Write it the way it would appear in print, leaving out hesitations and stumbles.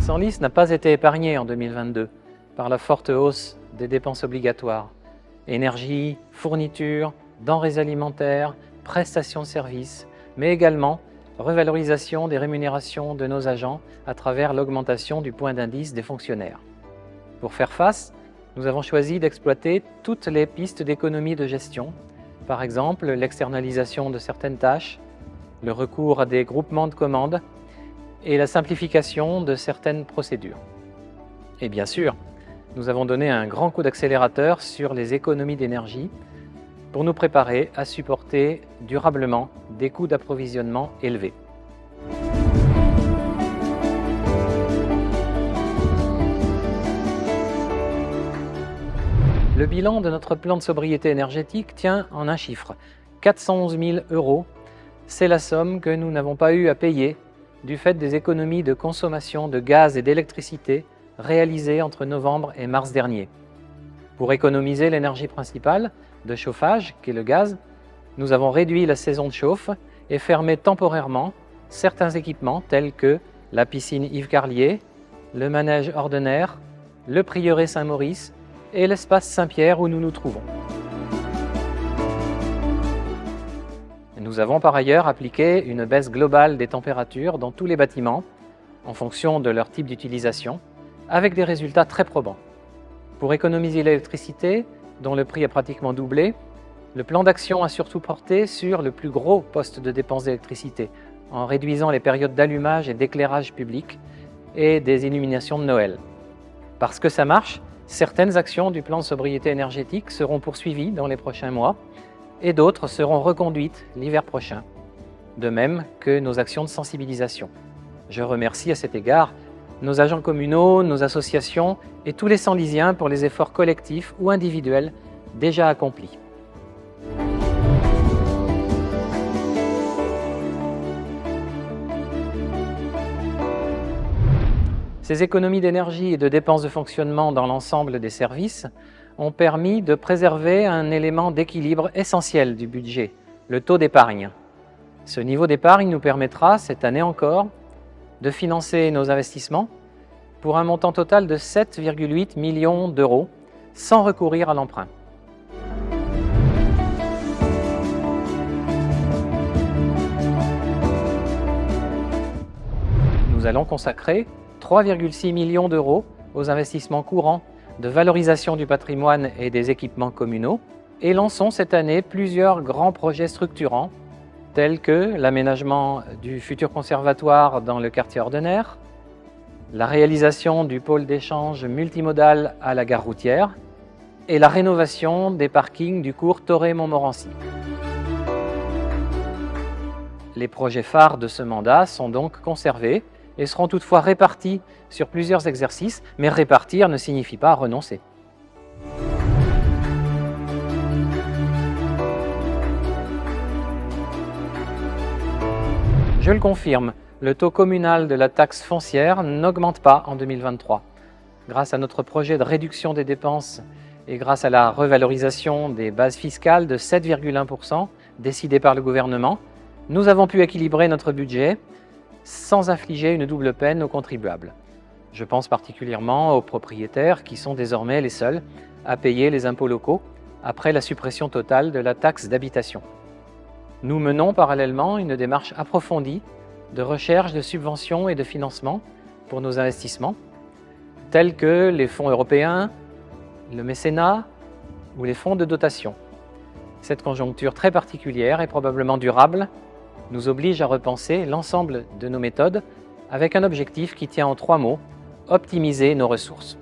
Senlis n'a pas été épargné en 2022 par la forte hausse des dépenses obligatoires. Énergie, fourniture, denrées alimentaires, prestations de services, mais également revalorisation des rémunérations de nos agents à travers l'augmentation du point d'indice des fonctionnaires. Pour faire face, nous avons choisi d'exploiter toutes les pistes d'économie de gestion, par exemple l'externalisation de certaines tâches, le recours à des groupements de commandes et la simplification de certaines procédures. Et bien sûr, nous avons donné un grand coup d'accélérateur sur les économies d'énergie pour nous préparer à supporter durablement des coûts d'approvisionnement élevés. Le bilan de notre plan de sobriété énergétique tient en un chiffre, 411 000 €. C'est la somme que nous n'avons pas eu à payer du fait des économies de consommation de gaz et d'électricité réalisées entre novembre et mars dernier. Pour économiser l'énergie principale de chauffage, qui est le gaz, nous avons réduit la saison de chauffe et fermé temporairement certains équipements tels que la piscine Yves Carlier, le manège Ordener, le prieuré Saint-Maurice et l'espace Saint-Pierre où nous nous trouvons. Nous avons par ailleurs appliqué une baisse globale des températures dans tous les bâtiments en fonction de leur type d'utilisation, avec des résultats très probants. Pour économiser l'électricité, dont le prix a pratiquement doublé, le plan d'action a surtout porté sur le plus gros poste de dépenses d'électricité, en réduisant les périodes d'allumage et d'éclairage public et des illuminations de Noël. Parce que ça marche, certaines actions du plan de sobriété énergétique seront poursuivies dans les prochains mois et d'autres seront reconduites l'hiver prochain, de même que nos actions de sensibilisation. Je remercie à cet égard nos agents communaux, nos associations et tous les Senlisiens pour les efforts collectifs ou individuels déjà accomplis. Ces économies d'énergie et de dépenses de fonctionnement dans l'ensemble des services ont permis de préserver un élément d'équilibre essentiel du budget, le taux d'épargne. Ce niveau d'épargne nous permettra, cette année encore, de financer nos investissements pour un montant total de 7,8 millions d'euros, sans recourir à l'emprunt. Nous allons consacrer 3,6 millions d'euros aux investissements courants de valorisation du patrimoine et des équipements communaux et lançons cette année plusieurs grands projets structurants tels que l'aménagement du futur conservatoire dans le quartier Ordener, la réalisation du pôle d'échange multimodal à la gare routière et la rénovation des parkings du cours Thoré-Montmorency. Les projets phares de ce mandat sont donc conservés et seront toutefois répartis sur plusieurs exercices, mais répartir ne signifie pas renoncer. Je le confirme, le taux communal de la taxe foncière n'augmente pas en 2023. Grâce à notre projet de réduction des dépenses et grâce à la revalorisation des bases fiscales de 7,1% décidée par le gouvernement, nous avons pu équilibrer notre budget sans infliger une double peine aux contribuables. Je pense particulièrement aux propriétaires qui sont désormais les seuls à payer les impôts locaux après la suppression totale de la taxe d'habitation. Nous menons parallèlement une démarche approfondie de recherche de subventions et de financement pour nos investissements, tels que les fonds européens, le mécénat ou les fonds de dotation. Cette conjoncture très particulière et probablement durable nous oblige à repenser l'ensemble de nos méthodes avec un objectif qui tient en 3 mots: optimiser nos ressources.